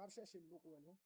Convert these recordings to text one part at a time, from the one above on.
m'a cherché beaucoup, non?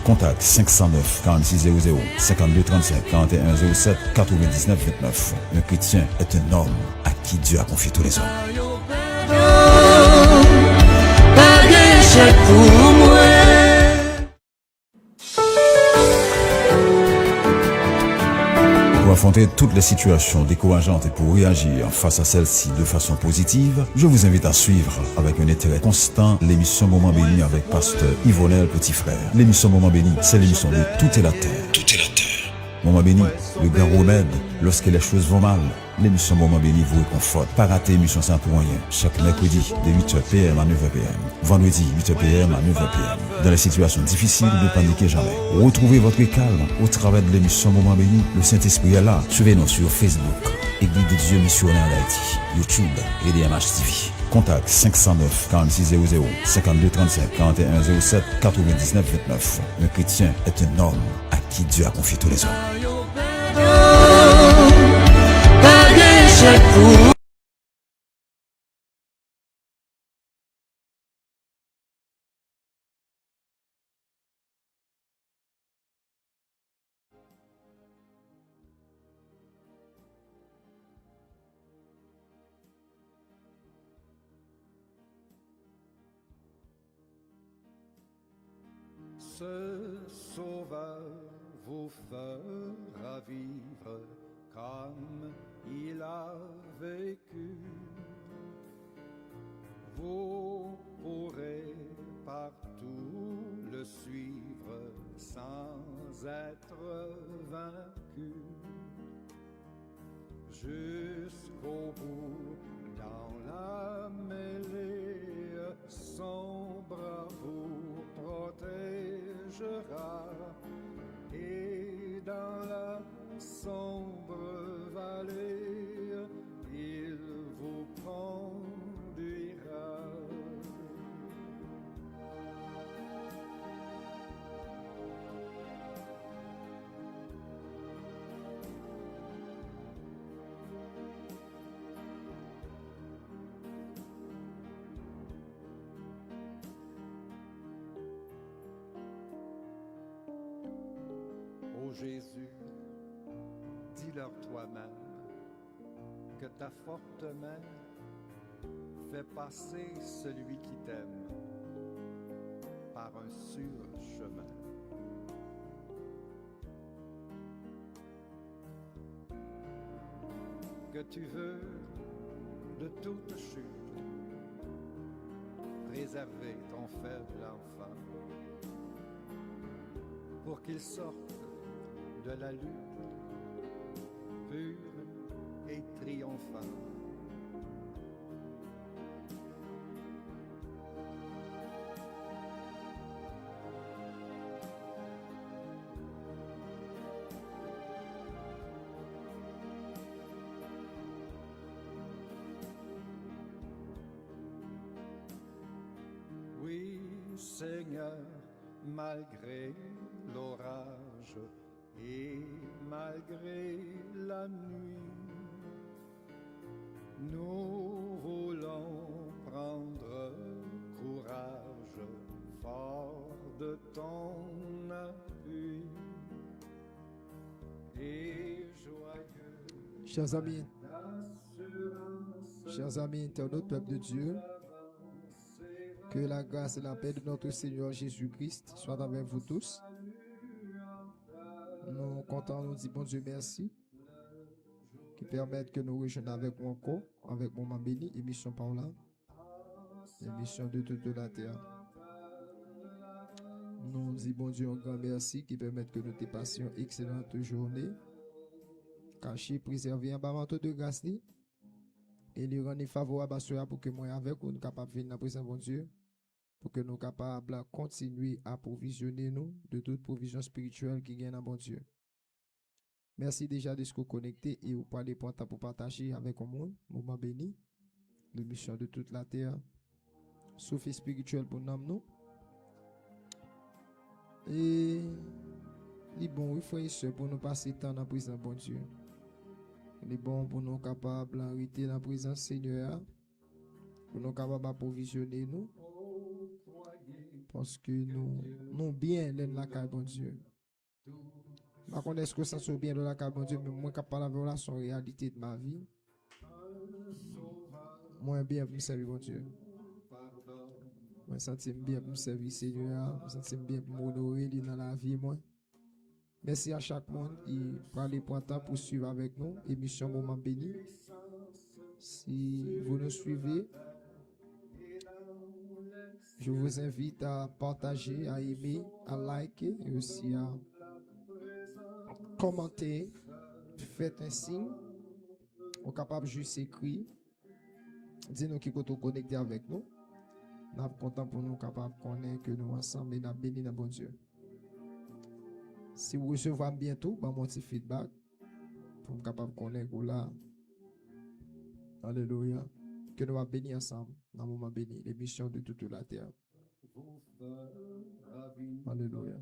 Contact 509 4600 5235 4107 9929. Un chrétien est un homme à qui Dieu a confié tous les hommes. Pour affronter toutes les situations décourageantes et pour réagir face à celles-ci de façon positive, je vous invite à suivre avec un intérêt constant l'émission Moment Béni avec pasteur Yvonel Petit Frère. L'émission Moment Béni, c'est l'émission de Tout est la terre. Tout est la terre. Moment Béni, le grand remède lorsque les choses vont mal. L'émission Moment Béni vous réconforte. Pas rater l'émission sans pour rien. Chaque mercredi de 8h PM à 9h PM. Vendredi 8h PM à 9h PM. Dans les situations difficiles, ne paniquez jamais. Retrouvez votre calme au travers de l'émission Moment Béni. Le Saint-Esprit est là. Suivez-nous sur Facebook, Église de Dieu Missionnaire d'Haïti, YouTube et DMH TV. Contact 509 4600 5235 4107 9929. Un chrétien est un homme à qui Dieu a confié tous les hommes. Ce sauveur vous fera vivre comme il a vécu. Vous pourrez partout le suivre sans être vaincu. Jusqu'au bout, dans la mêlée, son bras vous protégera. Et dans la sombre vallée, il vous conduira. Ô Jésus, dis-leur toi-même que ta forte main fait passer celui qui t'aime par un sûr chemin. Que tu veux de toute chute préserver ton faible enfant pour qu'il sorte de la lutte pure et triomphant. Oui, Seigneur, malgré l'orage et malgré la nuit, nous voulons prendre courage, fort de ton appui et joyeux. Chers amis, Chers amis internautes, peuple de Dieu, que la grâce et la paix de notre Seigneur Jésus-Christ soient avec vous tous. Nous comptons nous dire bon Dieu merci qui permettent que nous rejoignions avec vous encore, avec Moment Béni, émission Paula, émission de toute la terre. Nous disons bon Dieu un grand merci qui permettent que nous dépassions une excellente journée, cachée, préservée en bas manteau de grâce, et lui rendre favorable à cela pour que moi avec vous, nous capables de venir dans la présence de Dieu, pour que nous capables de continuer à provisionner nous de toute provision spirituelle qui gagne dans bon Dieu. Merci déjà de se connecter et vous parler pour partager avec le monde, Moment Béni, l'émission de toute la terre, souffle spirituel pour nous. Et il bon, oui, frère et soeur, pour nous passer temps dans la présence de bon Dieu. Il est bon pour nous capables d'arrêter dans la présence du Seigneur, pour nous capables d'approvisionner nous, parce que nous bien l'aime la carte bon Dieu. Par contre, est-ce que ça se bien de la carte bon Dieu, mais moi capable avec la son réalité de ma vie, moi bien pour me servir bon Dieu. Moi sens bien pour me servir Seigneur, moi sens bien pour m'honorer dans la vie moi. Merci à chaque monde qui prend les points pour suivre avec nous émission Moment Béni. Si vous nous suivez, je vous invite à partager, à aimer, à liker et aussi à commenter. Faites un signe. On est capable de juste écrire. Dis-nous qui est connecté avec nous. Nous sommes contents pour nous capables de connaître que nous ensemble et nous bénis dans bon Dieu. Si vous recevez bientôt, mon petit feedback pour nous capables de connaître là. Alléluia. Que nous allons bénir ensemble dans le moment béni, l'émission de toute la terre. Alléluia.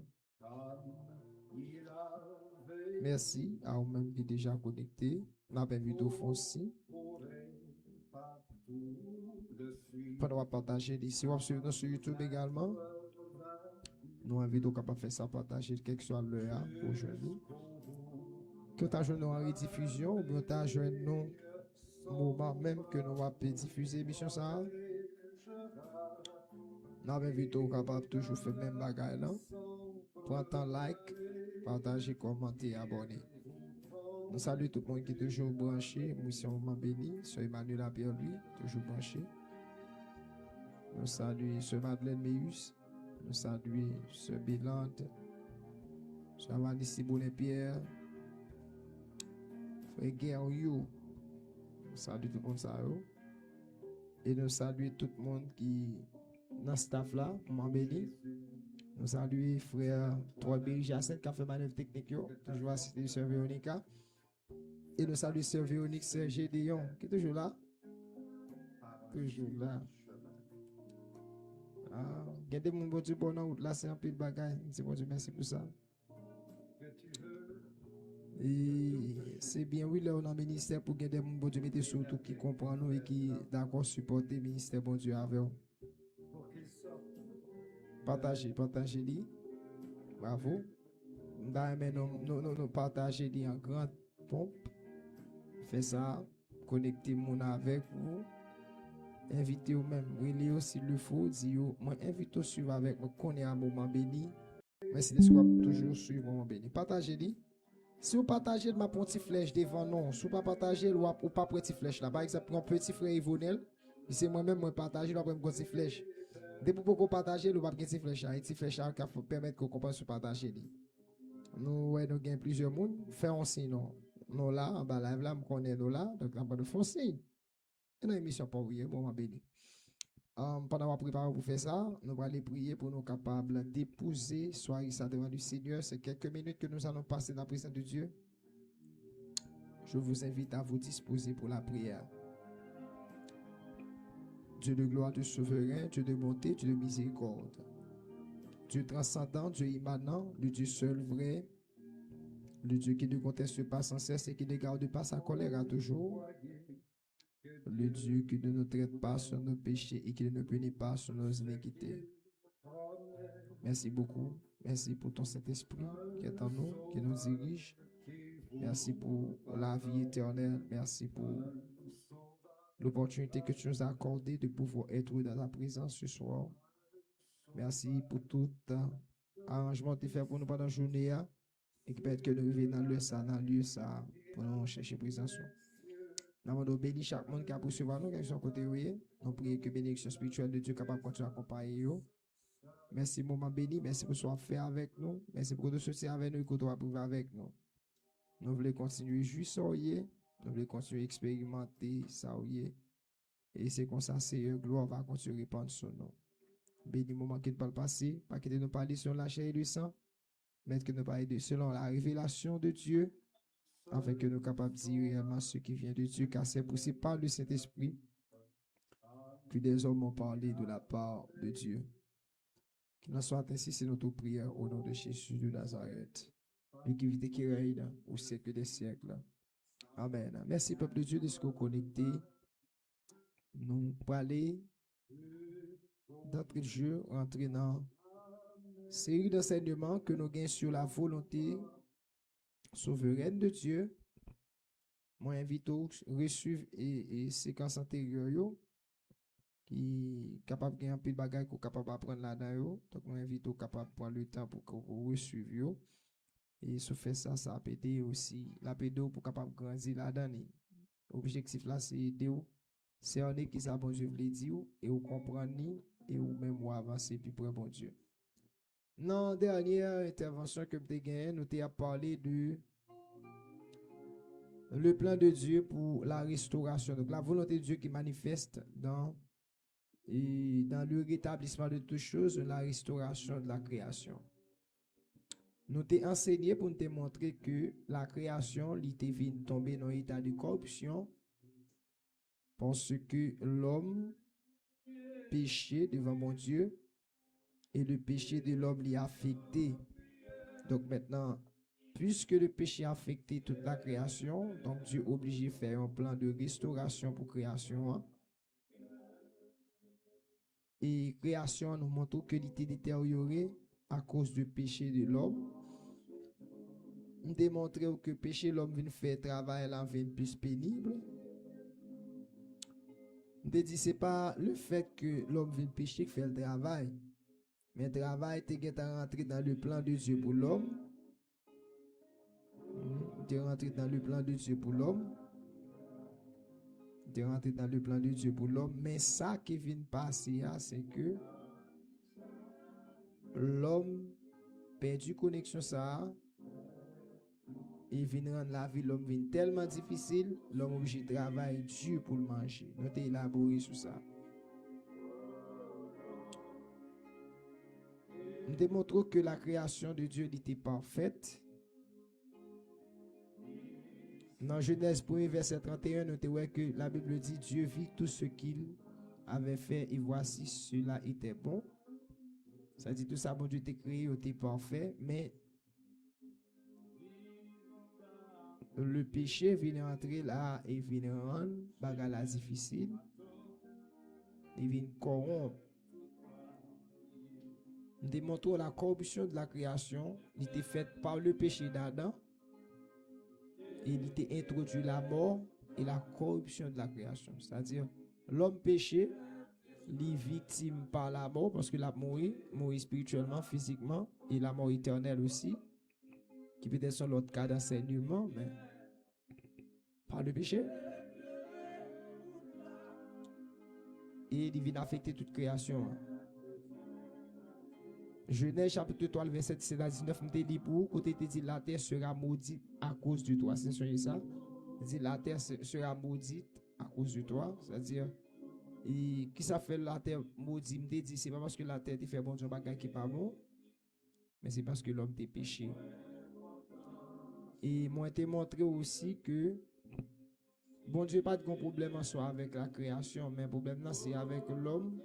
Merci à vous-même qui est déjà connecté. Nous avons une vidéo aussi. Pendant qu'on partager ici, on suivre nous sur YouTube également. Nous invitons capable faire ça, partager quel que soit l'heure aujourd'hui. Que tu as joué en rediffusion ou bien tu as joué nous moment même que nous allons diffuser l'émission ça. Nous invitons capable toujours faire même bagaille là. Prends ton like, partager, commenter, abonner. Nous saluons tout le monde qui est toujours branché. Mission Moment Béni, Sœur Emmanuel Lapierre, lui, toujours branché. Nous saluons Sœur Madeleine Meus. Nous saluons Sœur Bélante. Sœur Vanessa Boulin-Pierre. Frère Guerriot. Nous saluons tout le monde ça. Et nous saluons tout le monde qui est dans le staff là, Moment Béni. Nous saluons frère Troy Jacinthe qui a fait manœuvre technique, toujours assisté Sœur Véronica. Et nous saluons Sœur Véronique Serge Déon, qui est toujours là. Toujours là. Ah, regardez mon bon Dieu, bon route là, c'est un peu de bagaille. C'est bon Dieu, merci pour ça. Et c'est bien, oui, là, on a un ministère pour garder mon bon Dieu, mettez surtout qui comprend nous et qui d'accord supporter le ministère, bon Dieu, avec nous. Partagez-les. Bravo. Nous partagez-les en grande pompe. Faites ça. Connectez-vous avec vous. Invitez-vous même. Relez-vous s'il le faut. Dites-vous. Moi, invitez-vous suivre avec moi. Qu'on est à Moment Béni. Merci de toujours suivre Moment Béni. Partagez-les. Si vous partagez ma petite flèche devant nous, si vous ne partagez ou pas petite flèche là. Par exemple, mon petit frère Yvonel, c'est moi-même moi partager là pour une petite flèche. Depuis pour qu'on partage, nous pas une petite flèche, une petite flèche qui faut permettre qu'on comprenne sur partager. Nous avons plusieurs monde, faisons sinon. Nous là en bas live là, nous connaissons nous là, donc là nous faisons signe. Et dans l'émission pour vous, Moment Béni. Pendant qu'on prépare pour faire ça, nous allons aller prier pour nous capables d'épouser soirée ça devant le Seigneur. C'est quelques minutes que nous allons passer dans la présence de Dieu. Je vous invite à vous disposer pour la prière. Dieu de gloire, Dieu souverain, Dieu de bonté, Dieu de miséricorde. Dieu transcendant, Dieu immanent, le Dieu seul vrai, le Dieu qui ne conteste pas sans cesse et qui ne garde pas sa colère à toujours. Le Dieu qui ne nous traite pas sur nos péchés et qui ne nous punit pas sur nos iniquités. Merci beaucoup. Merci pour ton Saint-Esprit qui est en nous, qui nous dirige. Merci pour la vie éternelle. Merci pour l'opportunité que tu nous as accordée de pouvoir être dans ta présence ce soir. Merci pour tout arrangement que tu fait pour nous pendant la journée. Et qui peut-être que nous arrivons dans le lieu ça, pour nous chercher présence. Nous avons béni chaque monde qui a poursuivi nous, qui sont côté oui. Nous prions que bénédiction spirituelle de Dieu capable de continuer à accompagner nous. Merci, moment béni. Merci pour ce que tu as fait avec nous. Merci pour tout ce avec nous et que tu as prouvé avec nous. Nous voulons continuer juste nous voulons continuer à expérimenter ça. Et c'est comme ça, Seigneur, gloire va continuer à répandre sur nous. Béni moment qui ne peut pas passer, pas que nous parler sur la chair et le sang, mais que nous parler selon la révélation de Dieu, afin que nous soyons capables de dire réellement ce qui vient de Dieu, car c'est possible par le Saint-Esprit que des hommes ont parlé de la part de Dieu. Qu'il en soit ainsi, c'est notre prière au nom de Jésus de Nazareth, lui qui vit et qui règne au siècle des siècles. Amen. Merci, peuple de Dieu, de ce que vous connectez. Nous parler d'entrée de jeu, rentrer dans série d'enseignements que nous gagnons sur la volonté souveraine de Dieu. Moi, invite à reçu et séquence antérieure qui est capable de gagner un peu de bagages qu'on capable d'apprendre là-dedans. Donc, moi, invite à capable de prendre le temps pour que vous reçuiviez. Et ce fait ça, ça a pété aussi. La pédo pour capable de grandir là-dedans. L'objectif là, c'est aider. C'est un qui ça bon Dieu veut dire et vous comprenez et vous même vous avancer puis pour bon Dieu. Dans la dernière intervention que nous avons gagné, nous avons parlé de le plan de Dieu pour la restauration. Donc la volonté de Dieu qui manifeste dans le rétablissement de toutes choses, la restauration de la création. Nous t'ai enseigné pour nous montrer que la création était venue tomber dans un état de corruption parce que l'homme péchait devant mon Dieu et le péché de l'homme l'y a affecté. Donc maintenant, puisque le péché a affecté toute la création, donc Dieu est obligé de faire un plan de restauration pour création. Et création nous montre que l'ité détériorée à cause du péché de l'homme. Nous démontré que le péché de l'homme vient faire travail la vie plus pénible. Nous dit c'est pas le fait que l'homme vient pécher qui fait le travail, mais le travail était rentré dans le plan de Dieu pour l'homme. Il est rentré dans le plan de Dieu pour l'homme. Il est rentré dans le plan de Dieu pour l'homme. Mais ça qui vient passer, c'est que l'homme perdu connexion ça. Et vient rendre la vie l'homme vient tellement difficile, l'homme obligé de travailler dur pour le manger. Nous t'ai élaboré sur ça. Nous démontrons que la création de Dieu était parfaite. Dans Genèse 1, verset 31, nous voyons que la Bible dit Dieu vit tout ce qu'il avait fait et voici cela était bon. Ça dit tout ça, bon Dieu t'a créé, était parfait, mais le péché vient entrer là et vient rendre bagala difficile. Il vient corrompre. Nous démontrons la corruption de la création. Il était faite par le péché d'Adam. Et il était introduit la mort et la corruption de la création. C'est-à-dire, l'homme péché, il est victime par la mort parce qu'il a mouru spirituellement, physiquement, et la mort éternelle aussi, qui peut être sur l'autre cas d'enseignement, mais par le péché. Et il vient affecter toute création. Genèse chapitre 3, verset 17 à 19, nous te dit pour côté te dit la terre sera maudite à cause de toi. C'est ça? Il dit la terre sera maudite à cause de toi. C'est-à-dire, qui ça fait la terre maudite? Me dit c'est pas parce que la terre te fait bon Dieu bagage qui pas bon, mais c'est parce que l'homme t'a péché. Et moi te montré aussi que bon Dieu pas de problème en soi avec la création, mais le problème là c'est avec l'homme.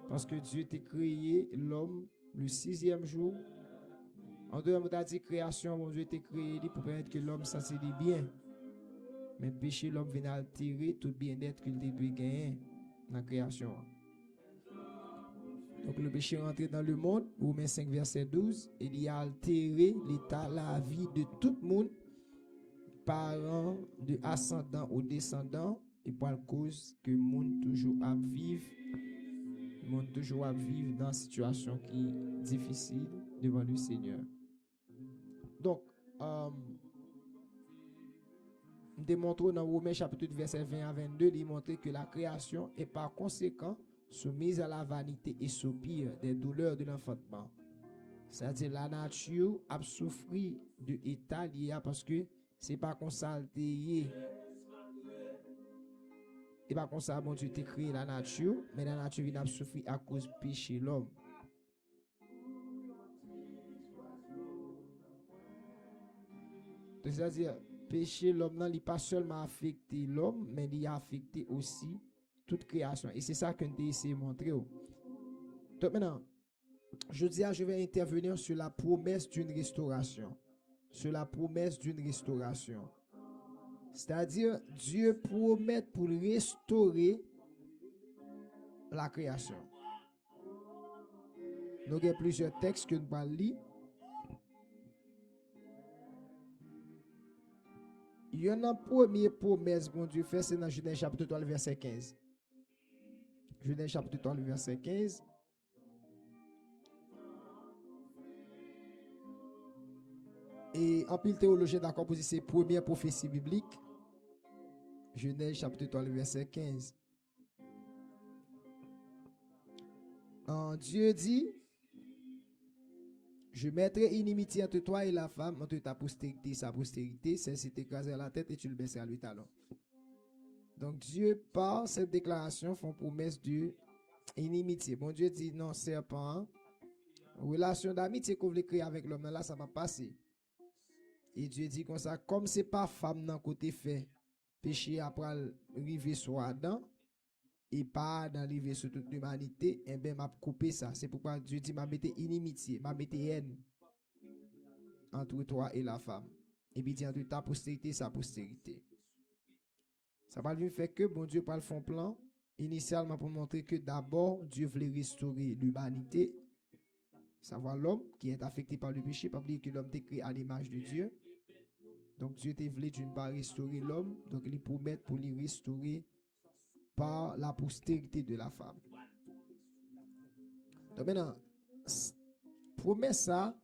Parce que Dieu t'a créé l'homme le 6e jour. En dehors de la création, bon Dieu t'a créé pour permettre que l'homme ça c'est bien. Mais le péché, l'homme vient altérer tout bien-être qu'il doit gagner dans la création. Donc le péché est rentré dans le monde, Romains 5, verset 12, et il a altéré l'état, la vie de tout le monde, parents, de ascendant au descendant, et pour la cause que le monde toujours à vivre, le monde toujours à vivre dans une situation qui est difficile devant le Seigneur. Donc, démontrons dans Romains chapitre 2 verset 20 à 22, démontrer que la création est par conséquent soumise à la vanité et soupire des douleurs de l'enfantement. C'est-à-dire la nature a souffert de l'état lié parce que c'est pas comme ça et pas comme ça bon Dieu t'a créé la nature, mais la nature vient souffrir à cause du péché de l'homme. C'est-à-dire péché l'homme non, il pas seulement affecté l'homme, mais il a affecté aussi toute création. Et c'est ça que nous essayé de montrer. Donc maintenant, je vais intervenir sur la promesse d'une restauration. Sur la promesse d'une restauration. C'est-à-dire, Dieu promet pour restaurer la création. Nous avons plusieurs textes que nous allons lire. Il y a une première promesse que Dieu fait, c'est dans Genèse chapitre 3, verset 15. Genèse chapitre 3, verset 15. Et en pile théologien d'accord pour dire c'est première prophétie biblique. Genèse chapitre 3, verset 15. Dieu dit, je mettrai inimitié entre toi et la femme, entre ta postérité et sa postérité, celle-ci t'écrasera la tête et tu le baisseras le talon. Donc Dieu, par cette déclaration, font promesse de inimitié. Bon Dieu dit, non, serpent, relation d'amitié qu'on voulait créer avec l'homme, là, ça va passer. Et Dieu dit comme ça, comme c'est pas femme dans côté fait, péché après arriver sur Adam, et pas d'arriver sur toute l'humanité, et bien m'a coupé ça. C'est pourquoi Dieu dit m'a mette inimitié, m'a mette haine entre toi et la femme. Et puis dit entre ta postérité et sa postérité. Ça va lui faire que bon Dieu parle son plan initialement pour montrer que d'abord Dieu voulait restaurer l'humanité, savoir l'homme qui est affecté par le péché, pas oublier que l'homme est créé à l'image de Dieu. Donc Dieu t'a voulu d'une part restaurer l'homme, donc il promet pour lui restaurer par la postérité de la femme. Donc maintenant, promesse ça,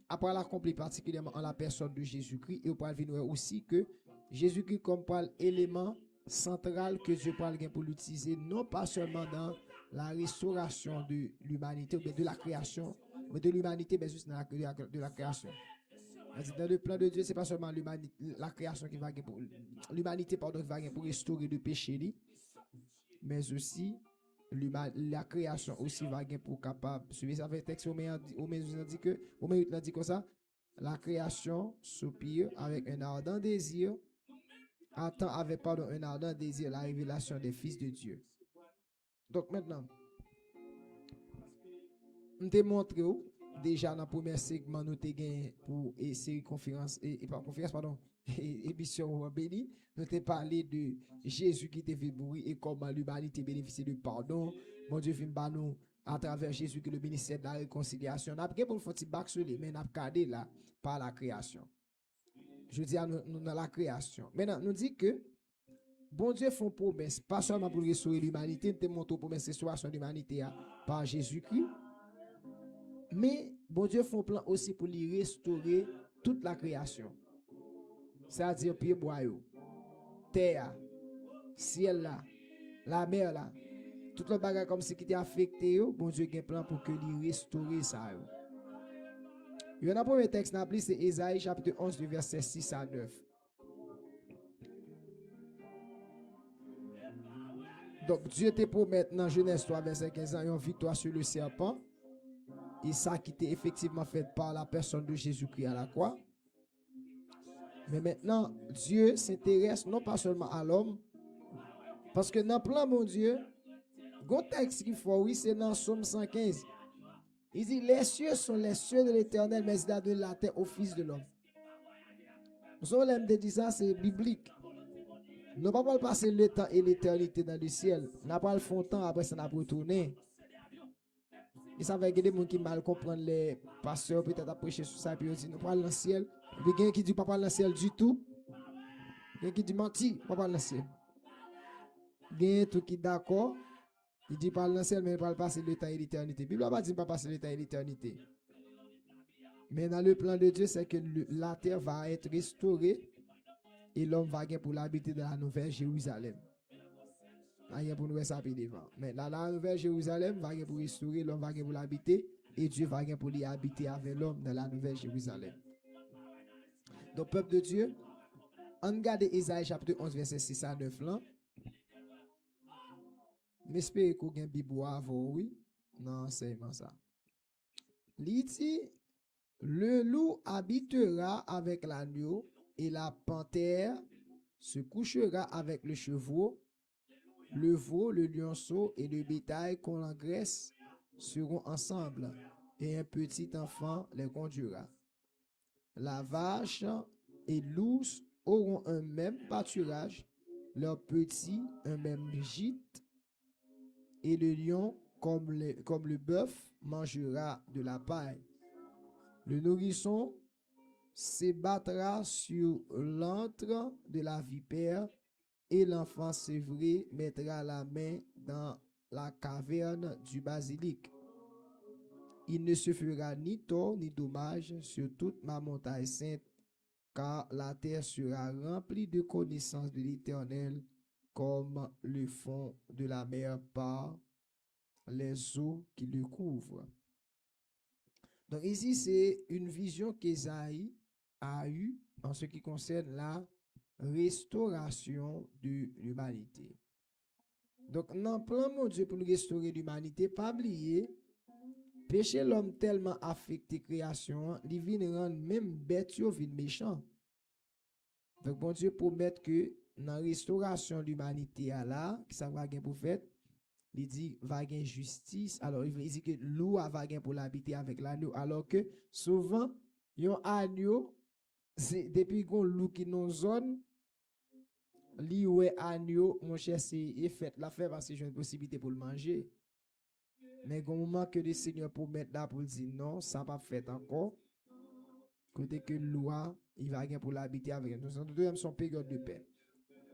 après l'accompli particulièrement en la personne de Jésus-Christ, et on peut venir aussi que Jésus-Christ comme élément central que Dieu parle pour l'utiliser, non pas seulement dans la restauration de l'humanité, ou de la création, mais de l'humanité, mais juste dans de la création. Dans le plan de Dieu, ce n'est pas seulement la création qui va pour l'humanité qui va pour restaurer le péché, mais aussi la création aussi va pour capable. Suivez ça avec le texte, Romains dit que, Romains dit comme ça, la création soupire avec un ardent désir, attend avec un ardent désir la révélation des fils de Dieu. Donc maintenant, on te montre déjà dans le premier segment nous avons gagné pour série conférence et pas conférence pardon émission béni, nous avons parlé de Jésus qui était fait mourir et comment l'humanité bénéficie du pardon. Mon Dieu vient nous à travers Jésus que le ministère de la réconciliation n'a pas pour faire petit bac sur les mais n'a pas là par la création. Je dis à nous dans la création. Maintenant nous dit que bon Dieu font promesse pas seulement pour restaurer l'humanité, nous te montre promesse restauration de l'humanité par Jésus-Christ. Mais bon Dieu font plan aussi pour lui restaurer toute la création. C'est-à-dire pied bois, terre, ciel là, la mer là, tout le bagage comme si qui était affecté, bon Dieu a un plan pour que lui restaurer ça. Il y a un premier texte dans la Bible, c'est Ésaïe chapitre 11 du verset 6 à 9. Donc Dieu te promet dans Genèse 3 verset 15 ans une victoire sur le serpent. Et ça qui était effectivement fait par la personne de Jésus-Christ à la croix. Mais maintenant, Dieu s'intéresse non pas seulement à l'homme, parce que dans le plan, mon Dieu, le texte qu'il faut, oui, c'est dans Somme 115. Il dit, les cieux sont les cieux de l'Éternel, mais il a donné la terre au Fils de l'homme. Nous sommes de dire ça, c'est biblique. Nous ne pouvons pas passer le temps et l'éternité dans le ciel. Nous n'avons pas le fond temps, après ça, nous avons retourné. Et ça va aider des gens qui mal comprennent les pasteurs, peut-être à prêcher sur ça, puis ils disent, nous parlons dans le ciel. Et puis, il y a qui dit, pas dans le ciel du tout. Il y a qui dit, menti, pas dans le ciel. Gagne tout qui d'accord. Il dit pas le ciel, mais il parle passer le temps et l'éternité. La Bible n'a pas dit pas passer le temps et l'éternité. Mais dans le plan de Dieu, c'est que la terre va être restaurée et l'homme va gagner pour l'habiter dans la nouvelle Jérusalem. Rien pour nous ça devant. Mais dans la nouvelle Jérusalem, va gagner pour restaurer, l'homme va gagner pour l'habiter et Dieu va gagner pour y habiter avec l'homme dans la nouvelle Jérusalem. Donc, peuple de Dieu, on regarde Isaïe chapitre 11, verset 6 à 9 là. J'espère que vous avez une Bible avant, oui. Non, c'est ça. Il dit, le loup habitera avec l'agneau et la panthère se couchera avec le chevreau. Le veau, le lionceau et le bétail qu'on engraisse seront ensemble et un petit enfant les conduira. La vache et l'ours auront un même pâturage, leurs petits un même gîte, et le lion, comme le bœuf, mangera de la paille. Le nourrisson s'ébattra sur l'antre de la vipère, et l'enfant sévré mettra la main dans la caverne du basilic. Il ne se fera ni tort ni dommage sur toute ma montagne sainte, car la terre sera remplie de connaissances de l'Éternel, comme le fond de la mer par les eaux qui le couvrent. Donc ici, c'est une vision qu'Ésaïe a eue en ce qui concerne la restauration de l'humanité. Donc, dans le plan de Dieu pour restaurer l'humanité, pas oublier, péché l'homme tellement affecté création, il vient rendre même bête, il vient méchant. Donc, bon Dieu promet que dans la restauration de l'humanité, là, qui ça va gagner pour faire, il dit va gagner justice. Alors, il dit que loup va gagner pour l'habiter avec l'agneau. Alors que souvent, un agneau, c'est depuis qu'on loup qui nous zone, li ouais agneau, mon cher, c'est fait la faire parce que j'ai une possibilité pour le manger. Mais au moment que le Seigneur promet là pour dire non, ça pas fait encore. Côté que loi, il va gagner pour l'habiter avec nous. Nous avons son période de paix.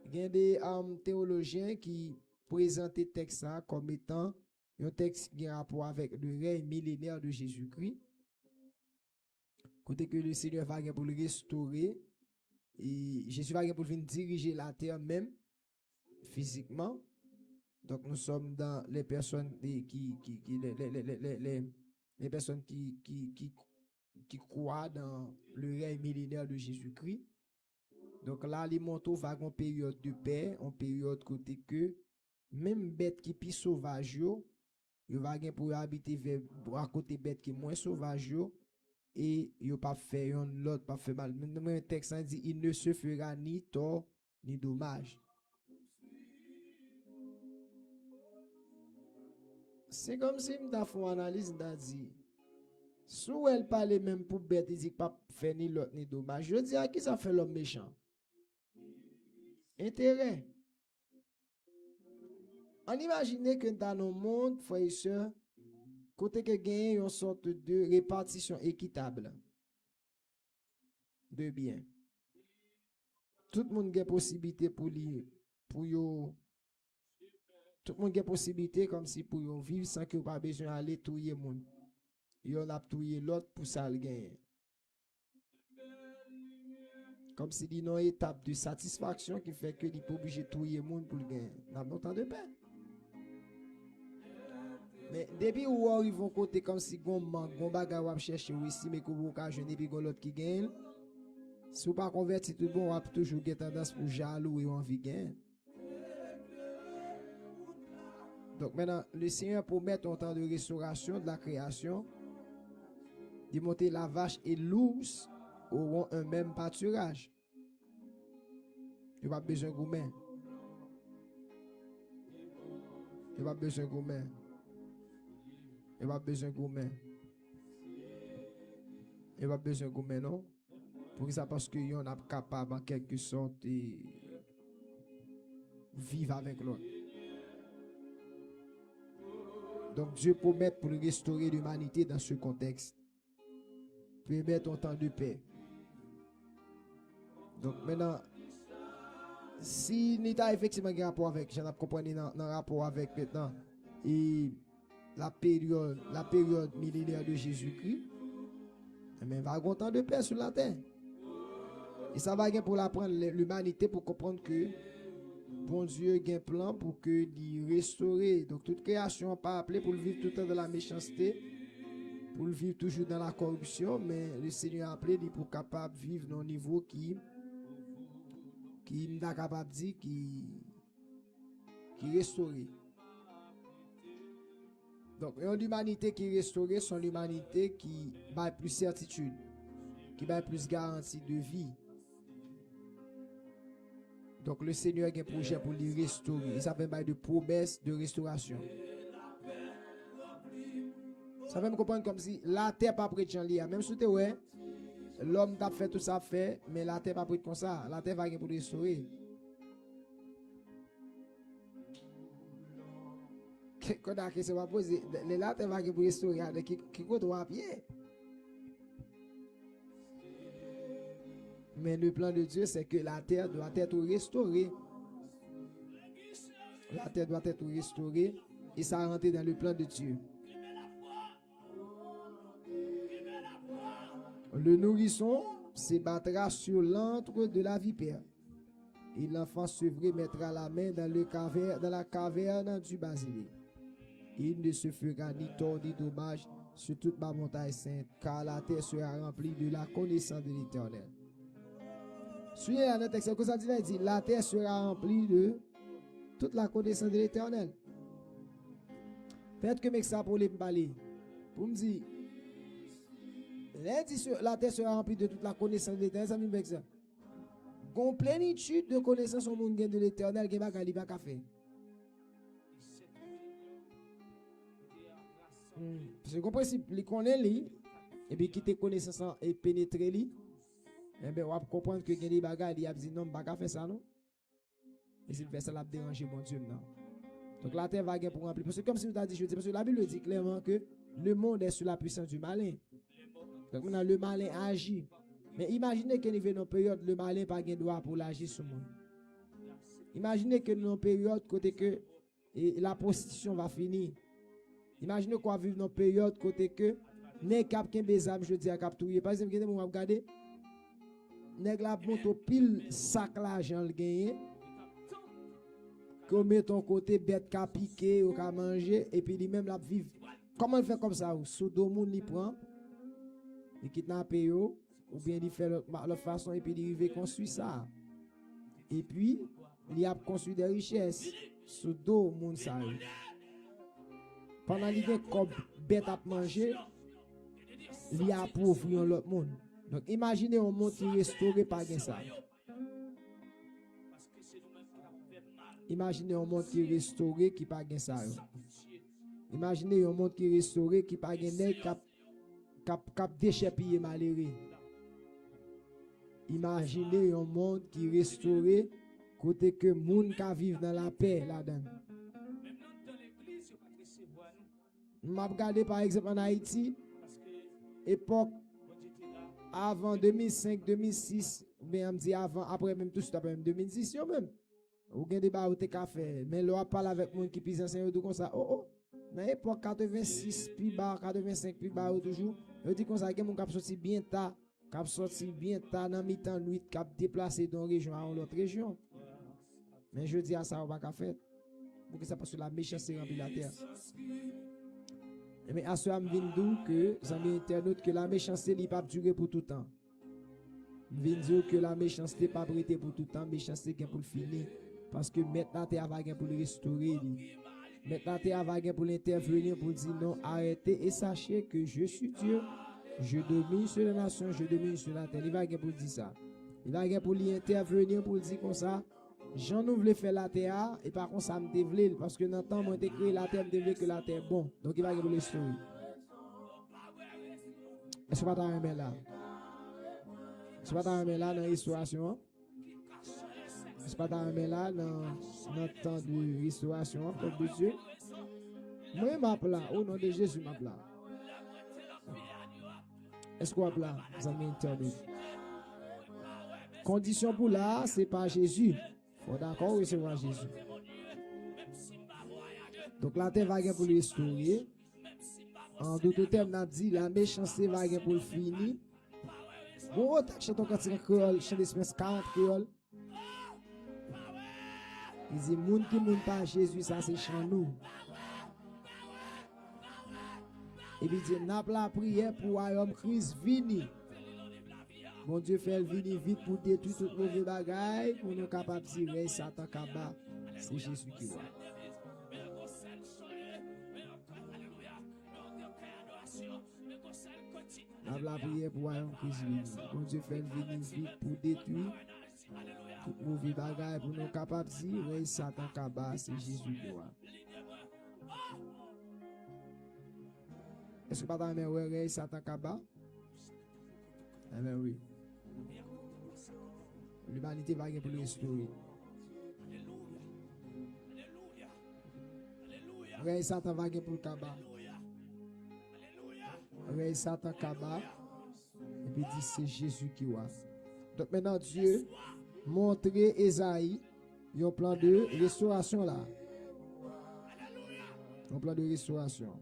Il y a des théologiens qui présentent le texte comme étant un texte qui a rapport avec le règne millénaire de Jésus-Christ. Côté que le Seigneur va gagner pour le restaurer. Et Jésus va gagner pour venir diriger la terre même, physiquement. Donc nous sommes dans les personnes les personnes qui croient dans le règne millénaire de Jésus-Christ. Donc là, les manteaux vont en période de paix, en période côté que même bête qui plus sauvage, il va pour habiter à côté bête qui moins sauvage, et il pas fait l'autre pas fait mal. Le texte dit il ne se fera ni tort ni dommage. C'est comme si m'ta fait une analyse m'a dit sous elle parle même pour bête il dit pas faire ni l'autre ni dommage. Je dis à qui ça fait l'homme méchant? Intérêt. On imagine que dans nos mondes, frères et sœurs, côté que gagne une sorte de répartition équitable de biens. Tout le monde a possibilité pour tout le monde a possibilité comme si pour vivre sans que pas besoin d'aller touyer monde. Yo n'a touyer l'autre pour ça le gagner. Comme si il y a une étape de satisfaction qui fait que il pas obligé de touyer monde pour le gagner. N'a pas temps de paix. Mais depuis où ils vont côté comme si gon bagarre ou chercher ici mais qu'on va jeune puis gon l'autre qui gagne. Si vous pas converti tout bon, on va toujours avoir tendance pour jaloux et envie gagner. Donc maintenant, le Seigneur promet un temps de restauration de la création, de monter la vache et l'ours auront un même pâturage. Il n'y a pas besoin de gourmet. Il n'y a pas besoin de gourmet. Il n'y a pas besoin de gourmet. Il n'y a pas besoin de gourmet, non? Pour ça, parce que y'en a capable en quelque sorte de vivre avec l'autre. Donc Dieu promet pour restaurer l'humanité dans ce contexte. Permettre un temps de paix. Donc maintenant, si nous avons effectivement un rapport avec, j'en ai compris dans rapport avec maintenant, et la période millénaire de Jésus-Christ, mais il va y avoir autant de paix sur la terre. Et ça va pour l'apprendre l'humanité pour comprendre que bon Dieu a un plan pour que il restaurer. Donc toute création n'est pas appelée pour le vivre tout le temps dans la méchanceté, pour le vivre toujours dans la corruption, mais le Seigneur a appelé pour capable de vivre dans un niveau qui n'est capable de dire qui restauré. Donc une humanité qui est restaurée, c'est une humanité qui a plus certitude, qui a plus garantie de vie. Donc le Seigneur a un projet pour les restaurer. Ça fait de promesses de restauration. Ça fait me comprendre comme si la terre pas prête de lier. Même si ouais, l'homme t'a fait tout ça fait, mais la terre pas prête comme ça. La terre va pour restaurer. Quand la question va poser, la terre va pour restaurer. Qui compte à pied. Mais le plan de Dieu, c'est que la terre doit être restaurée. La terre doit être restaurée et ça rentre dans le plan de Dieu. Le nourrisson se battra sur l'antre de la vipère. Et l'enfant sevré mettra la main dans la caverne du basilic. Il ne se fera ni tort ni dommage sur toute ma montagne sainte, car la terre sera remplie de la connaissance de l'Éternel. Suivez la texte, c'est que ça dit, la terre sera remplie de toute la connaissance de l'Éternel. Peut-être que mec ça pour les parler. Pour me dire, la terre sera remplie de toute la connaissance de l'Éternel, ça me dit ça. Gon plénitude de connaissance au monde de l'Éternel qui va pas faire. Parce que le principe, il connaît lui, et puis quitter connaissance et pénétrer lui. Eh bien, on va comprendre que il y a des bagages, il a dit non, je ne vais pas faire ça, non? Et s'il fait ça, il va déranger mon Dieu, non? Donc la terre va pour remplir. Parce que comme si vous avez dit, parce que la Bible dit clairement que le monde est sous la puissance du malin. Donc maintenant, le malin agit. Mais imaginez qu'il y a une période, le malin n'a pas de droit pour l'agir sur le monde. Imaginez que nous une période côté que la prostitution va finir. Imaginez qu'on va vivre dans une période côté que n'est cap qu'un des âmes, je dis à capturer. Par exemple, vous regardez, nèg la monte pile sac l'argent le gagner. Qu'on met ton côté bête ka piquer ou ka manger et puis lui même la vivre. Comment il fait comme ça? Sous deux moun li prend, il kidnappe yo ou bien il fait l'autre façon et puis il arrive construire ça. Et puis il a construit des richesses sous deux moun ça. Pendant qu'il a comme bête à manger, il a appauvri l'autre monde. Donc imaginez un monde qui restauré par ça. Imaginez un monde qui est restauré qui pas gain ça. Imaginez un monde qui est restauré qui pas gain nèg cap déchepiller malheureux. Imaginez un monde qui est restauré côté que monde ka vivre dans la paix là-dedans. M'a regardé par exemple en Haïti époque avant 2005 2006 bien me dit avant après même tout ça après même 2010 même. Ou gen débat ou te ka fait mais là parle avec monde qui plus ancien tout comme ça dans l'époque 86 puis bas 85 puis bas toujours je dis comme ça gen mon cap sorti bien tard dans mi-temps nuit cap déplacer d'une région à une autre région mais je dis à ça on va ka faire pour que ça parce que la méchanceté remplit la terre. Mais à ce moment vinn que amis internautes que la méchanceté n'est pas durer pour tout temps. Vinn dire que la méchanceté pas prêter pour tout temps, méchanceté est pour finir. Parce que maintenant, tu as pour le restaurer. Maintenant, tu as pour l'intervenir, pour dire non, arrêtez et sachez que je suis Dieu. Je domine sur les nations, je domine sur la terre. Il va pour dire ça. Il va pour l'intervenir, pour dire comme ça. J'en ouvre faire la terre, et par contre, ça me développe. Parce que dans le temps, moi, j'ai créé la terre, me que la terre est bon. Donc, il va pour le restaurer. Est-ce que tu vas t'en là? Est-ce que tu vas t'en là dans la restauration? C'est pas dans là dans notre temps de restauration, peuple de Dieu. Moi, je là, au nom de Jésus, je là. Est-ce qu'on va là, mes amis internautes? Condition pour là, c'est pas Jésus. Faut d'accord recevoir Jésus. Donc la terre va gagner pour le restaurer. En d'autres termes, on a dit la méchanceté va gagner pour le finir. Bon, chante ton cantique créole, chante l'espèce 40 créole. Il dit, moun qui moun pas Jésus, ça c'est chant nous. Et puis il dit, n'a pas la prière pour royaume Christ vini. Mon Dieu fait venir vite pour détruire toute mauvaise bagaille, pour nous capables de tirer Satan kaba. C'est Jésus qui va. La prière pour royaume Christ vini. Mon Dieu fait venir vite pour détruire toute mauvaise bagaille, pour nous capables de tirer Satan kaba. C'est Jésus qui va. Est-ce que pas dans mes oreilles Satan kaba? Eh bien oui. L'humanité va gagner pour le restaurer. Oreille Satan va gagner pour le kaba. Oreille Satan kaba. Et puis dit c'est Jésus qui va. Donc maintenant Dieu montre Esaïe un plan de restauration là. Un plan de restauration.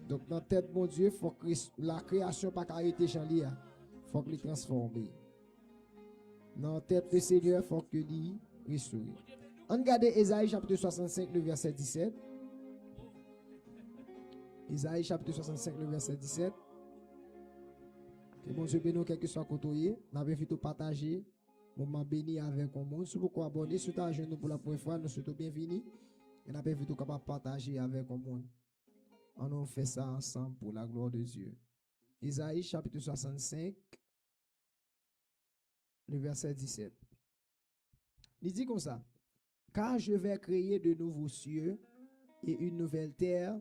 Donc dans la tête mon Dieu, faut que la création pas arrêter Jean-Lia. Faut que les transformer. Dans la tête du Seigneur, faut que lui restaure. On regarde Esaïe chapitre 65 le verset 17. Esaïe chapitre 65 le verset 17. Que mon Dieu bénisse quel que soit côté, n'a pas fait partager moment béni avec le monde. Si vous pouvez abonner sur ta chaîne pour la première fois, nous sommes bienvenus. Et n'a pas fait capable partager avec le monde. On fait ça ensemble pour la gloire de Dieu. Isaïe chapitre 65, le verset 17. Il dit comme ça. Car je vais créer de nouveaux cieux et une nouvelle terre.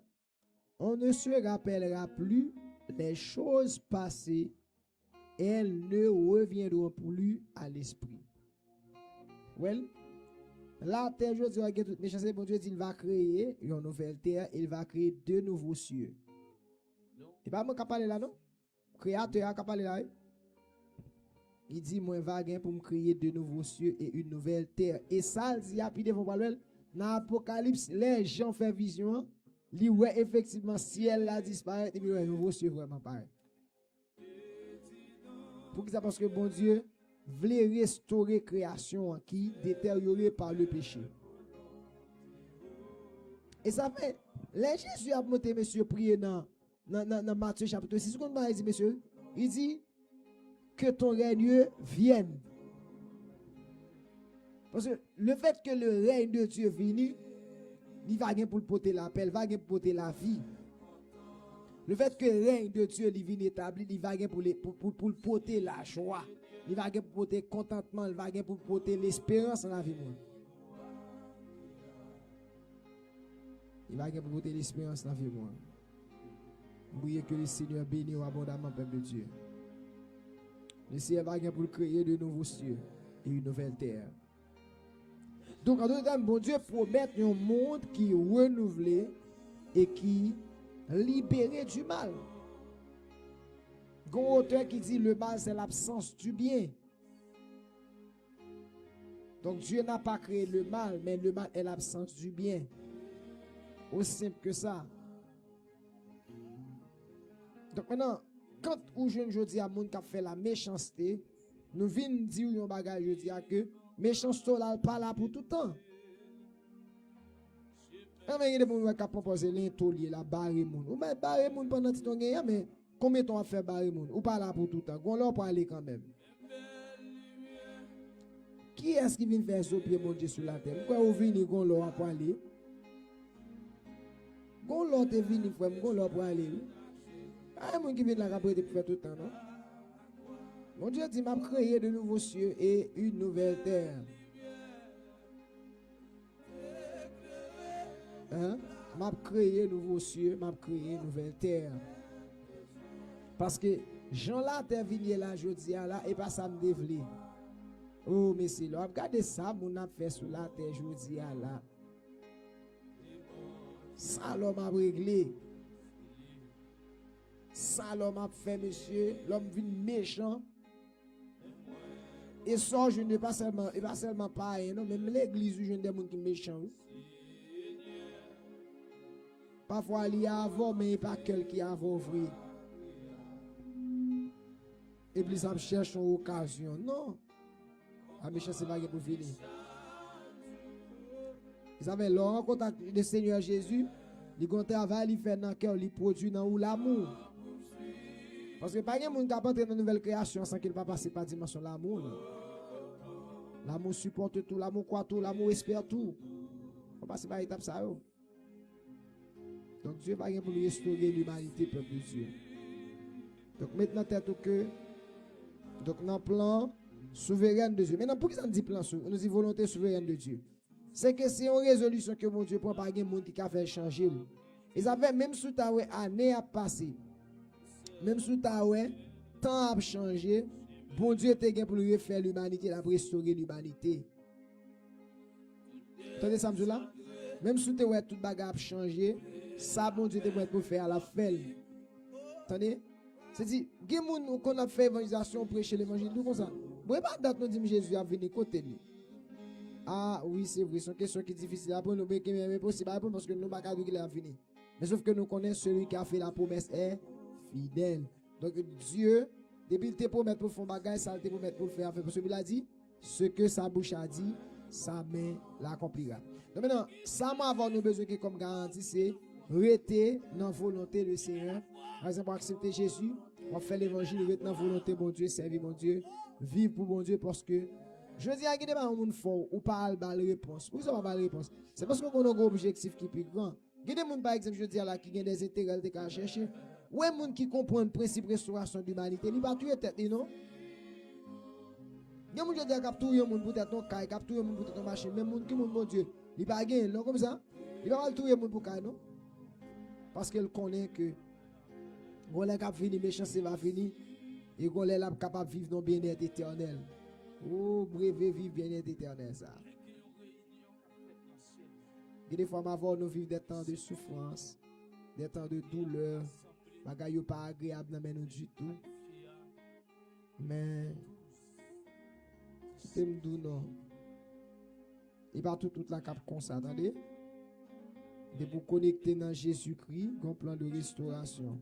On ne se rappellera plus les choses passées. Elles ne reviendront plus à l'esprit. Well, la terre, je dis que toute méchanceté, bon Dieu dit, il va créer une nouvelle terre, il va créer deux nouveaux cieux. Et pas moi qui parle là, non? Créateur qui parle là. Il dit, moi, va gagner pour me créer deux nouveaux cieux et une nouvelle terre. Et ça, il dit, puis devant parler, dans l'Apocalypse, les gens font vision, ils voient effectivement ciel là disparaître, et puis un nouveau cieux vraiment pareil. Pour que ça, parce que bon Dieu voulait restaurer création qui détériorée par le péché. Et ça fait, les Jésus a monté, monsieur, prier dans Matthieu chapitre 6. Comment il dit, monsieur? Il dit que ton règne vienne. Parce que le fait que le règne de Dieu vienne, il va gagner pour porter l'appel, il va gagner pour porter la vie. Le fait que le règne de Dieu vienne établi, il va gagner pour porter la joie. Il va gagner pour porter contentement, il va gagner pour porter l'espérance dans la vie. Il va gagner pour porter l'espérance dans la vie. Priez que le Seigneur bénisse abondamment, peuple de Dieu. Le Seigneur va gagner pour créer de nouveaux cieux et une nouvelle terre. Donc, en d'autres termes, bon Dieu promet un monde qui est renouvelé et qui est libéré du mal. Un auteur qui dit le mal c'est l'absence du bien. Donc Dieu n'a pas créé le mal, mais le mal est l'absence du bien. Aussi simple que ça. Donc maintenant, quand ou jeune je dis à moun qui a fait la méchanceté, nous venons dire un bagage je dis à que méchanceté là pas là pour tout le temps. Il y a des gens qui proposent l'intolier, la barrer moun. Ou bien barrer moun pendant tout le temps, mais combien de temps on fait barrer moun? Ou pas là pour tout le temps. On l'a pas aller quand même. Qui est-ce qui vient faire sauter mon Dieu sur la terre? Pourquoi vous venez qu'on l'a pas aller? Qu'on l'a te venu frère, qu'on l'a pas aller. Ah, mon qui vient là pour faire tout le temps, non? Mon Dieu dit m'a créé de nouveaux cieux et une nouvelle terre. Hein? M'a créé de nouveaux cieux, m'a créé une nouvelle terre. Parce que Jean là terre vient là jodi là et pas ça me dévelé. Oh mais c'est là, regardez ça mon a fait sur la terre jodi là. Ça l'homme a réglé. Ça l'homme a fait monsieur, l'homme vient méchant. Et ça, je ne pas seulement pas, non, même l'église, je ne des gens qui sont méchants. Parfois, il y a avant, mais pas quelqu'un qui a avant vrai. Et puis, ça cherche une occasion. Non. La méchanceté va pour finir. Vous savez, le rencontre avec le Seigneur Jésus, il travaille, il fait dans le cœur, il produit dans l'amour. Parce que pas de monde qui a entré dans une nouvelle création sans qu'il ne passe par la dimension de l'amour. L'amour supporte tout, l'amour croit tout, l'amour espère tout. Il faut passer par l'étape ça. Donc Dieu va pour restaurer l'humanité, peuple de Dieu. Donc maintenant, tête que, donc dans le plan souverain de Dieu. Maintenant, pour qui ça dit plan souverain? On dit volonté souveraine de Dieu. C'est que c'est une résolution que mon Dieu prend par un monde qui a fait changer. Et ça fait même sous ta année à passer. Même sous ta temps a changé. Bon Dieu était gain pour refaire l'humanité, la restaurer l'humanité. Attendez ça, là? Même sous ta toute bagarre a changé, ça bon Dieu était pour faire la faire. Attendez? C'est-à-dire, il y a des gens qui ont fait évangélisation, prêcher l'évangile, tout comme ça. Vous ne pouvez pas date nous dire Jésus a venu côté nous. Ah oui, c'est vrai, c'est une question qui est difficile à prendre, mais qui est possible à répondre parce que nous ne pouvons pas dire qu'il a fini. Mais sauf que nous connaissons celui qui a fait la promesse est fidèle. Donc Dieu, depuis qu'il te promet pour faire bagage, ça te promet pour faire. Parce qu'il a dit, ce que sa bouche a dit, sa main l'accomplira. Donc maintenant, ça m'a avoir nous besoin comme garantie, c'est rester dans la volonté du Seigneur. Par exemple, pour accepter Jésus, on fait l'évangile, rester dans la volonté de mon Dieu, servir mon Dieu, vivre pour mon Dieu parce que je dis à quelqu'un un monde fort ou pas la réponse. Pourquoi ça va pas la réponse? C'est parce qu'on a un objectif qui est plus grand. Il y a des gens, par exemple, je dis là, qui ont des intérêts à chercher. Ou un monde qui comprend le principe de restauration de l'humanité, il va tuer tête, non? Il y a des gens qui ont capturé un monde pour être ton caille, capturé un monde pour être ton machine, même monde qui monde mon Dieu. Il va gagner, non, comme ça? Il va pas tuer un monde pour caille, non? Parce qu'il connaît que on est capable de finir, méchanceté va finir, et on est capable de vivre dans le bien-être éternel. Oh, brevet vivre bien-être éternel, ça. Et des fois, nous vivons des temps de souffrance, des temps de douleur. Bagay yo pas agréable dans nous du tout. Mais c'est m'dou non. Il va toute la cap comme ça, attendez. De vous connecter dans Jésus-Christ, un plan de restauration.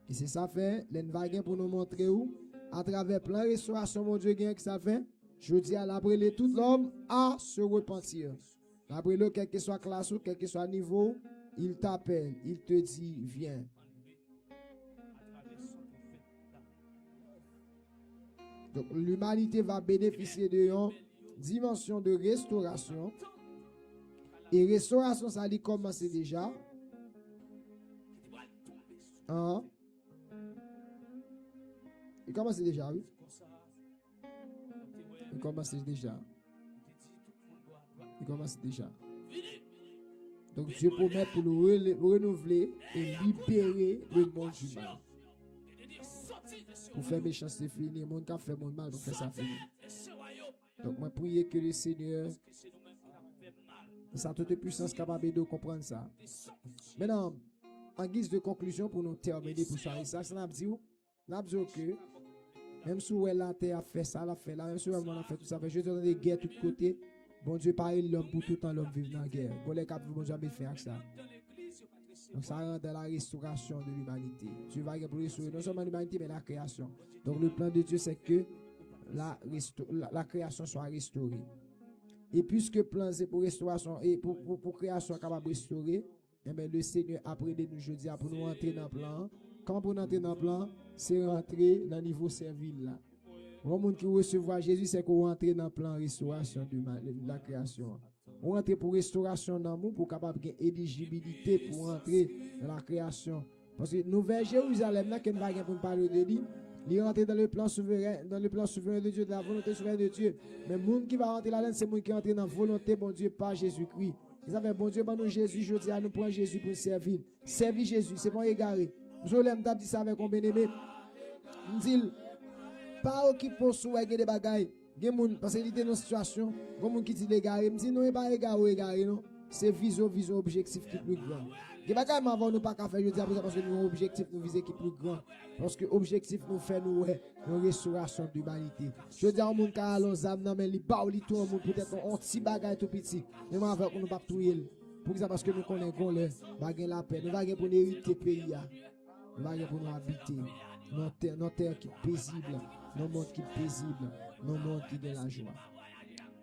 Et c'est ça fait, l'envagin pour nous montrer où à travers plan de restauration mon Dieu gagne que ça fait. Je dis à l'abreler tout l'homme à se repentir. L'abreler quel que soit classe ou quel que soit niveau, il t'appelle, il te dit viens. Donc l'humanité va bénéficier d'une dimension de restauration. Et restauration, ça dit commencer déjà. Hein? Il commence déjà, oui. Il commence déjà. Il commence déjà. Donc Dieu promet pour nous renouveler et libérer le monde humain. Pour faire méchanceté fini, le monde qui a fait mon mal, pour faire ça fini. Donc moi prie que le Seigneur, sa toute puissance capable de comprendre ça. Maintenant, en guise de conclusion pour nous terminer pour ça, ça n'a dit que même si la terre a fait ça, même si on a fait tout ça, je donne des guerres de tous côtés. Bon Dieu parle l'homme pour tout le temps l'homme vivre dans la guerre. Bon les cap vont jamais faire ça. Donc ça rentre dans la restauration de l'humanité. Dieu va pour restaurer non seulement l'humanité mais la création. Donc le plan de Dieu c'est que la création soit restaurée. Et puisque le plan c'est pour restauration et pour création capable de restaurer, eh bien, le Seigneur a pris de nous jeudi pour nous entrer dans le plan. Quand pour entrer dans le plan, c'est rentrer dans le niveau servile là. Le monde qui recevoir Jésus, c'est qu'on rentre dans le plan de restauration de la création. On rentre pour restauration d'amour, pour capable de éligibilité pour entrer dans la création. Parce que nous vers Jérusalem, là, qu'on va pour parler de lui, il rentre dans le plan souverain de Dieu, de la volonté souveraine de Dieu. Mais le monde qui va rentrer là-dedans, c'est le monde qui rentre dans la volonté, bon Dieu, par Jésus-Christ. Ils avaient bon Dieu, nous Jésus, je dis à nous prendre Jésus pour servir. Servir Jésus, c'est pas égaré. Je l'aime dit ça avec un bien-aimé. Il dit, pas qui pour souhaiter des bagailles. Parce qu'il était dans une situation, comme qui dit égaré. Il dit, non, il n'est pas égaré, non. c'est vision objectif qui est plus grand. Il n'y a pas avant nous pas qu'à faire, je dis parce que nous avons objectif nous viser qui est plus grand. Parce que objectif nous fait nous une restauration de l'humanité. Je dis à mon cas, allons âmes, mais il pas tout le monde peut-être un petit bagage tout petit. Mais moi avec nous pas tout il. Pour ça parce que nous connaissons qu'on le bagage la paix, nous va pour hériter pays là. Nous va pour nous habiter. Notre terre qui est paisible, notre monde qui est paisible, notre monde qui est de la joie.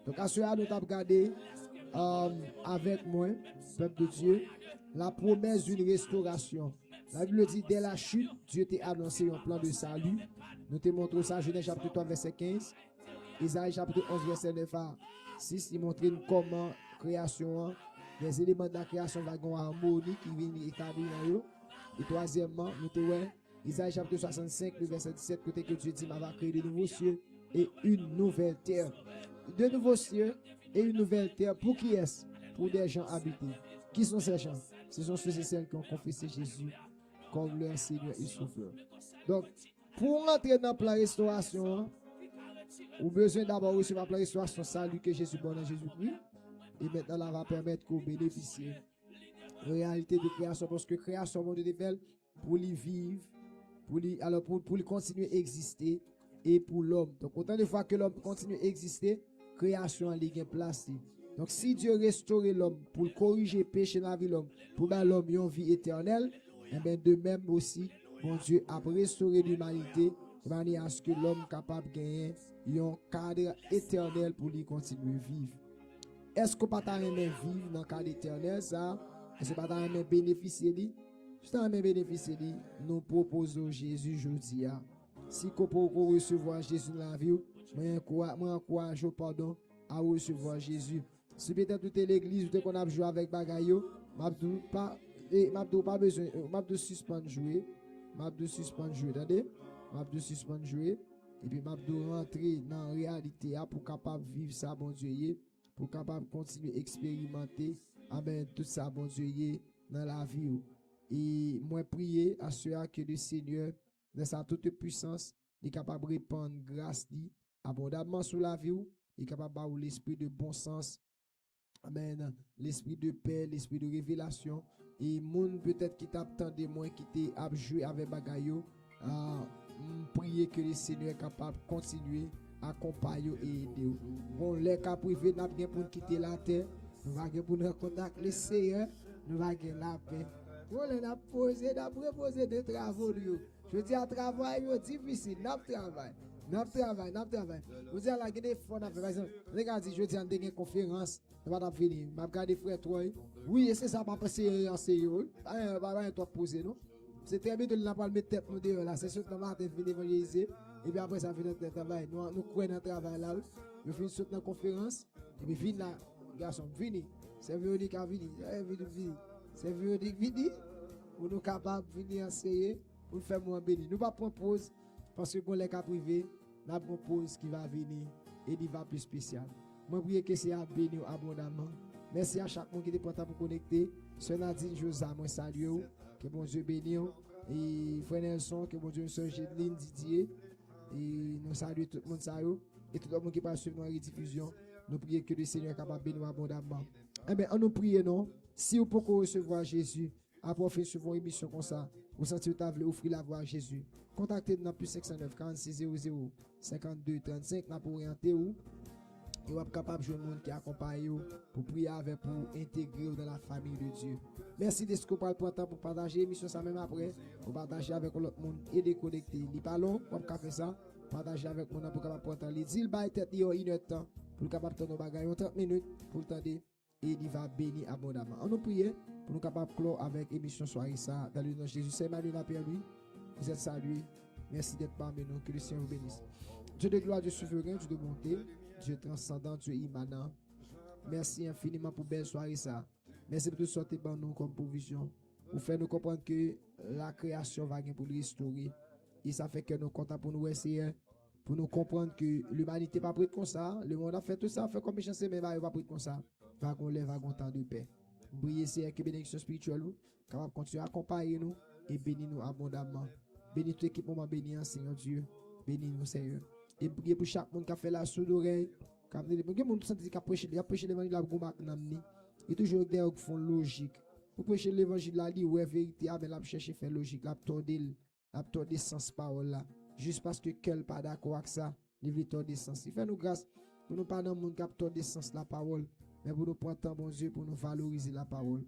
Donc à cela nous avons regardé avec moi, peuple de Dieu, la promesse d'une restauration. La Bible dit, dès la chute, Dieu t'a annoncé un plan de salut. Nous te montrons ça, Genèse chapitre 3, verset 15. Isaïe chapitre 11, verset 9 à 6. Il montre comment création, les éléments de la création vont avoir harmonie qui viennent établir dans eux. Et troisièmement, nous te voyons, Isaïe chapitre 65, le verset 17, côté que Dieu dit, va créer de nouveaux cieux et une nouvelle terre. De nouveaux cieux et une nouvelle terre. Pour qui est-ce? Pour des gens habités. Qui sont ces gens? Ce sont ceux et celles qui ont confessé Jésus comme leur Seigneur et Sauveur. Donc, pour entrer dans la restauration, vous avez besoin d'abord recevoir la restauration salut que Jésus donne à Jésus-Christ. Et maintenant, là va permettre qu'on bénéficie de la réalité de création. Parce que création, monde de fait pour les vivre, pour continuer à exister et pour l'homme. Donc, autant de fois que l'homme continue à exister, création a une place. Donc, si Dieu restaure l'homme pour corriger le péché dans la vie de l'homme, pour donner l'homme une vie éternelle, et bien de même aussi, bon Dieu a restauré l'humanité de manière à ce que l'homme soit capable de gagner un cadre éternel pour lui continuer à vivre. Est-ce qu'on peut pas vivre dans le cadre éternel, ça? Est-ce qu'on peut pas bénéficier de lui? Juste en bénéficier de lui, nous proposons Jésus aujourd'hui. Si on peut recevoir Jésus dans la vie, moi encourage pardon à recevoir Jésus. Si peut-être toute l'église qu'on a joué avec bagayo, m'abdou pas besoin m'abdou suspendre jouer, attendez, m'abdou suspendre jouer et puis m'abdou rentrer dans la réalité pour capable vivre ça bon Dieu, pour capable continuer à expérimenter amen tout ça bon Dieu dans la vie. Et moi prier à ceux que le Seigneur dans sa toute puissance est capable de répandre grâce abondamment sur la vie, il est capable d'avoir l'esprit de bon sens. Amen. L'esprit de paix, l'esprit de révélation. Et moun peut-être qui t'attend de moi, qui t'a joué avec bagayo, prier que le Seigneur est capable de continuer à accompagner et aider. Bon, les cas privés, nous avons pour quitter la terre, nous avons pour nous contacter le Seigneur, nous avons la paix. On a proposé des travaux. Je dis à travail, c'est difficile, nous travaillons. Vous dites à la guinée, par exemple, regardez, je dis à une conférence, je vais venir, je vais regarder frère toi. Oui, c'est ça, je vais passer en sérieux. Je vais pas poser, non? C'est très bien de ne pas mettre tête nous dehors là. C'est sûr que nous allons venir évangéliser. Et puis après, ça fait notre travail. Nous croyons dans le travail là. Nous finissons sur la conférence. Et puis, venez là, garçon, venez. C'est Véronique à venir. C'est Véronique venir. Pour nous capables de venir enseigner. Pour faire moins béni. Nous ne pas pause. Parce que pour les cas privés, nous propose qui va venir. Et il va plus spécial. Moi, je prie que c'est à bénir abondamment. Merci à chaque monde qui est content pour connecter. Sœur Nadine Josa, moi salue. Que bon Dieu bénisse. Et frère Nelson, que bon Dieu sœur Géline Didier. Et nous saluons tout le monde. Et tout le monde qui passe sur nos rediffusions. Nous prions que le Seigneur est capable de bénir abondamment. Eh bien, on nous prie, non? Si vous pouvez recevoir Jésus, après faire sur vos émissions comme ça, vous sentez que vous voulez offrir la voix à Jésus. Contactez-nous dans plus 509 46 00 52 35 pour orienter vous. Et vous êtes capable de jouer un monde qui accompagne vous pour prier avec, pour intégrer dans la famille de Dieu. Merci de ce que vous prenez temps pour partager l'émission ça même après. Pour partager avec l'autre monde et déconnecter. Il n'est pas long, comme faire ça. Partager avec mon pour capable prendre temps. Il dit, il va être une heure de temps pour capable de faire nos bagages 30 minutes pour le temps et il va bénir abondamment. On nous prie pour nous capable de clore avec l'émission soirée ça dans le nom de Jésus. C'est Emmanuel Lapierre lui. Vous êtes salués. Merci d'être parmi nous. Que le Seigneur vous bénisse. Dieu de gloire, Dieu souverain, Dieu de bonté, Dieu transcendant, Dieu immanent. Merci infiniment pour belle soirée ça. Merci pour tout sortir par nous comme provision. Pour faire nous comprendre que la création va pour nous restaurer. Et ça fait que nous comptons pour nous essayer, pour nous comprendre que l'humanité n'est pas prête comme ça. Le monde a fait tout ça, fait comme méchant, mais il va prête comme ça. Va qu'on lève, va qu'on temps de paix. Priez, c'est que bénédiction spirituelle, capable de continuer à accompagner nous et bénir nous abondamment. Bénis tout équipement, bénis Seigneur Dieu. Bénis nous, Seigneur. Et priez pour chaque monde qui a fait la sourde oreille. Qui a prêché l'évangile, Il y a toujours des gens qui font logique. Pour prêcher l'évangile là, ouais, vérité, mais là, chercher faire logique, là, tordé sens parole là. Juste parce que quel pas d'accord avec ça, il veut tordé sens. Il fait nous grâce pour nous pas dans le monde qui a tordé sens la parole, mais pour nous prendre temps, bon Dieu, pour nous valoriser la parole.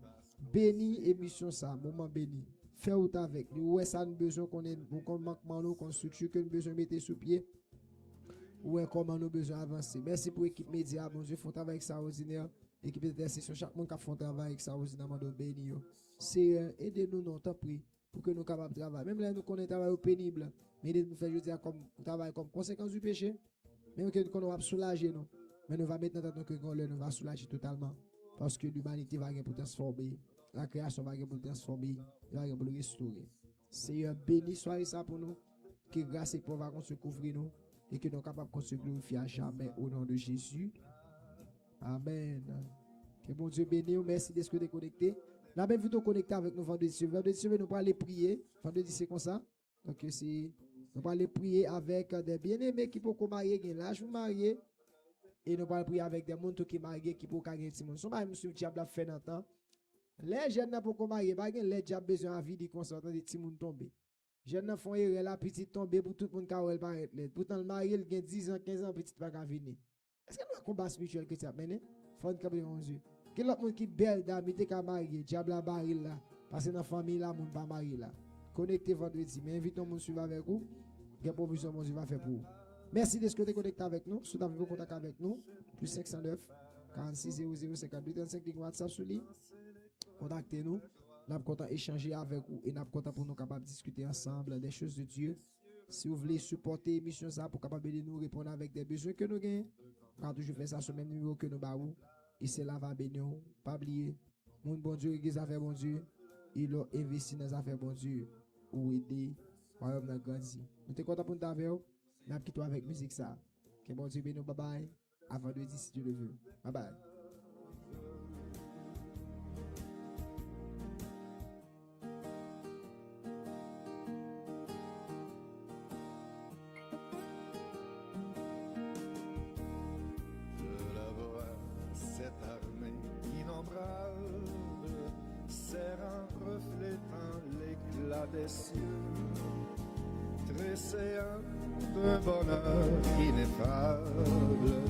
Béni émission ça, moment béni. Fais out avec nous. Ouais, ça nous besoin qu'on ait, qu'on manquement nous, qu'on structure, que nous besoin de mettre sous pied. Ouais, comment nous besoin avancer. Merci pour l'équipe média, bon Dieu, font travail extraordinaire. Équipe d'intercession, chaque monde qui font travail extraordinaire, nous béni. C'est aidez-nous, non, tant pis, pour que nous capables de travailler. Même là, nous connaissons travail pénible, mais aidez-nous faire, je dire, comme travail comme conséquence du péché. Même que nous va soulager, nous. Mais nous va mettre dans notre cœur, nous va soulager totalement. Parce que l'humanité va pour transformer. La création va pour transformer. Il va pour le restaurer. Seigneur, béni soyez ça pour nous. Que grâce et pouvoir qu'on se couvre nous. Et que nous sommes capables de se glorifier à jamais au nom de Jésus. Amen. Que bon Dieu bénisse. Merci d'être connecté. Nous avons vu connecter avec nous vendredi. Vendredi, nous allons aller prier. Vendredi, c'est comme ça. Donc, nous allons aller prier avec des bien-aimés qui peuvent marier, qui l'âge pour marier. Et nous allons prier avec des gens qui marient, qui peuvent gagner des gens. Nous allons faire diable fait dans le temps. Les jeunes n'ont pas marier, les diables besoin de vie de consentement des petits gens tomber. Jeunes font erreur la petite tomber pour tout le monde qui a paraître. Pourtant le mari il a 10 ans, 15 ans, petite pas venir. Est-ce que nous avons un combat spirituel que tu as mené? Faut que nous Dieu. Quel autre monde qui belle dame qui est marié, diable la baril là, parce que dans la famille là, monde pas marié là. Connectez vendredi, mais invitons mon suivre avec vous. Quelle provision mon Dieu va faire pour vous. Merci d'être connecté avec nous. Si vous avez contact avec nous, plus 509 46 00 52 35 WhatsApp sur lui. Contactez-nous. Nous sommes contents d'échanger avec vous et nous sommes contents pour nous capables de discuter ensemble des choses de Dieu. Si vous voulez supporter l'émission ça pour capable de nous répondre avec des besoins que nous avons, quand toujours fait ça sur le même niveau que nous avons, et c'est là va bénir. Pas oublier, mon bon Dieu, l'église a fait bon Dieu, il a investi dans les affaires bon Dieu pour aider royaume de grandir. Nous sommes contents pour nous avec vous. Nous avons quitté avec musique ça. Que bon Dieu bénisse. Bye bye. Avant de dire si Dieu le veut. Bye bye. Des cieux, tressaillant d'un bonheur ineffable,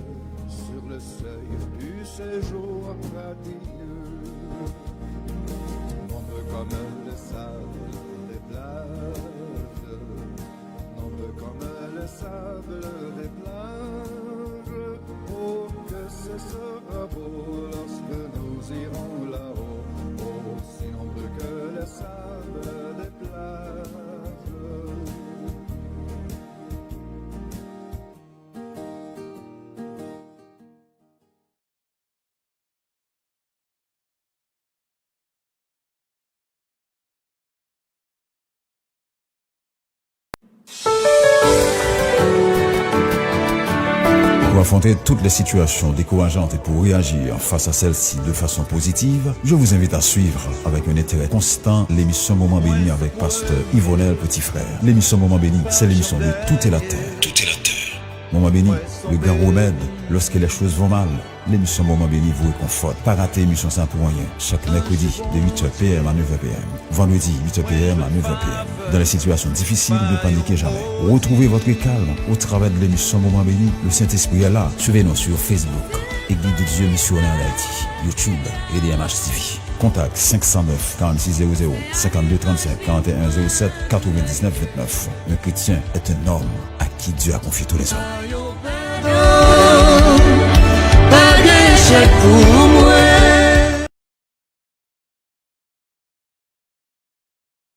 sur le seuil du séjour radieux, nombreux comme le sable des plages, nombreux comme le sable des plages, oh que ce sera beau lorsque nous irons là-haut, oh si nombreux que le sable des plages. Pour affronter toutes les situations décourageantes et pour réagir face à celles-ci de façon positive, je vous invite à suivre avec un intérêt constant l'émission Moment Béni avec pasteur Yvonel Petit Frère. L'émission Moment Béni, c'est l'émission de Tout est la terre. Tout est la terre. Moment Béni, le grand remède lorsque les choses vont mal. L'émission Moment Béni vous réconforte. Pas rater l'émission sans pour rien. Chaque mercredi de 8h PM à 9h PM. Vendredi 8h PM à 9h PM. Dans les situations difficiles, ne paniquez jamais. Retrouvez votre calme au travers de l'émission Moment Béni. Le Saint-Esprit est là. Suivez-nous sur Facebook, Église de Dieu Missionnaire d'Haïti, YouTube et DMH TV. Contact 509 46 00 52 35 41 07 99 29. Un chrétien est un homme à qui Dieu a confié tous les hommes. Pour